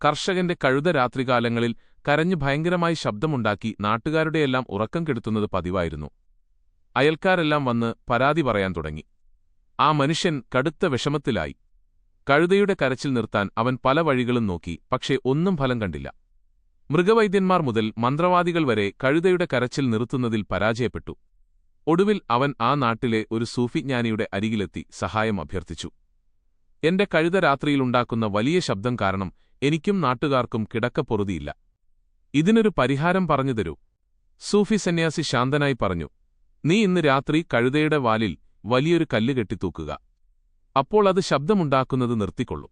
കർഷകന്റെ കഴുത രാത്രികാലങ്ങളിൽ കരഞ്ഞു ഭയങ്കരമായി ശബ്ദമുണ്ടാക്കി നാട്ടുകാരുടെയെല്ലാം ഉറക്കം കെടുത്തുന്നത് പതിവായിരുന്നു. അയൽക്കാരെല്ലാം വന്ന് പരാതി പറയാൻ തുടങ്ങി. ആ മനുഷ്യൻ കടുത്ത വിഷമത്തിലായി. കഴുതയുടെ കരച്ചിൽ നിർത്താൻ അവൻ പല വഴികളും നോക്കി, പക്ഷേ ഒന്നും ഫലം കണ്ടില്ല. മൃഗവൈദ്യന്മാർ മുതൽ മന്ത്രവാദികൾ വരെ കഴുതയുടെ കരച്ചിൽ നിർത്തുന്നതിൽ പരാജയപ്പെട്ടു. ഒടുവിൽ അവൻ ആ നാട്ടിലെ ഒരു സൂഫിജ്ഞാനിയുടെ അരികിലെത്തി സഹായം അഭ്യർത്ഥിച്ചു. എന്റെ കഴുത രാത്രിയിലുണ്ടാക്കുന്ന വലിയ ശബ്ദം കാരണം എനിക്കും നാട്ടുകാർക്കും കിടക്കപ്പൊറുതിയില്ല. ഇതിനൊരു പരിഹാരം പറഞ്ഞു തരൂ. സൂഫി സന്യാസി ശാന്തനായി പറഞ്ഞു. നീ ഇന്ന് രാത്രി കഴുതയുടെ വാലിൽ വലിയൊരു കല്ല് കെട്ടിത്തൂക്കുക. അപ്പോൾ അത് ശബ്ദമുണ്ടാക്കുന്നത് നിർത്തിക്കൊള്ളും.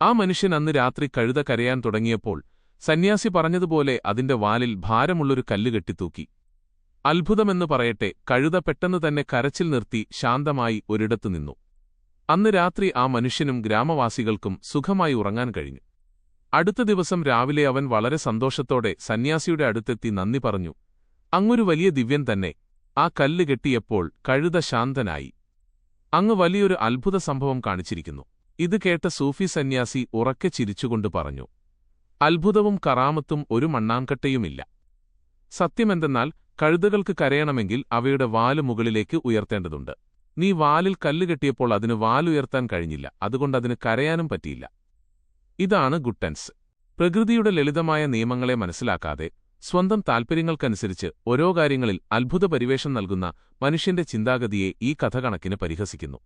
ആ മനുഷ്യൻ അന്ന് രാത്രി കഴുത കരയാൻ തുടങ്ങിയപ്പോൾ സന്യാസി പറഞ്ഞതുപോലെ അതിന്റെ വാലിൽ ഭാരമുള്ളൊരു കല്ല് കെട്ടിത്തൂക്കി. അത്ഭുതമെന്നു പറയട്ടെ, കഴുത പെട്ടെന്ന് തന്നെ കരച്ചിൽ നിർത്തി ശാന്തമായി ഒരിടത്തു നിന്നു. അന്ന് രാത്രി ആ മനുഷ്യനും ഗ്രാമവാസികൾക്കും സുഖമായി ഉറങ്ങാൻ കഴിഞ്ഞു. അടുത്ത ദിവസം രാവിലെ അവൻ വളരെ സന്തോഷത്തോടെ സന്യാസിയുടെ അടുത്തെത്തി നന്ദി പറഞ്ഞു. അങ്ങൊരു വലിയ ദിവ്യൻ തന്നെ. ആ കല്ല് കെട്ടിയപ്പോൾ കഴുത ശാന്തനായി. അങ്ങ് വലിയൊരു അത്ഭുത സംഭവം കാണിച്ചിരിക്കുന്നു. ഇത് കേട്ട സൂഫി സന്യാസി ഉറക്കെ ചിരിച്ചുകൊണ്ട് പറഞ്ഞു. അത്ഭുതവും കറാമത്തും ഒരു മണ്ണാങ്കട്ടയുമില്ല. സത്യമെന്തെന്നാൽ കഴുതകൾക്ക് കരയണമെങ്കിൽ അവയുടെ വാല് മുകളിലേക്ക് ഉയർത്തേണ്ടതുണ്ട്. നീ വാലിൽ കല്ല് കെട്ടിയപ്പോൾ അതിന് വാലുയർത്താൻ കഴിഞ്ഞില്ല, അതുകൊണ്ടതിന് കരയാനും പറ്റിയില്ല. ഇതാണ് ഗുട്ടൻസ്. പ്രകൃതിയുടെ ലളിതമായ നിയമങ്ങളെ മനസ്സിലാക്കാതെ സ്വന്തം താൽപ്പര്യങ്ങൾക്കനുസരിച്ച് ഓരോ കാര്യങ്ങളിൽ അത്ഭുത പരിവേഷം നൽകുന്ന മനുഷ്യന്റെ ചിന്താഗതിയെ ഈ കഥ കണക്കിന് പരിഹസിക്കുന്നു.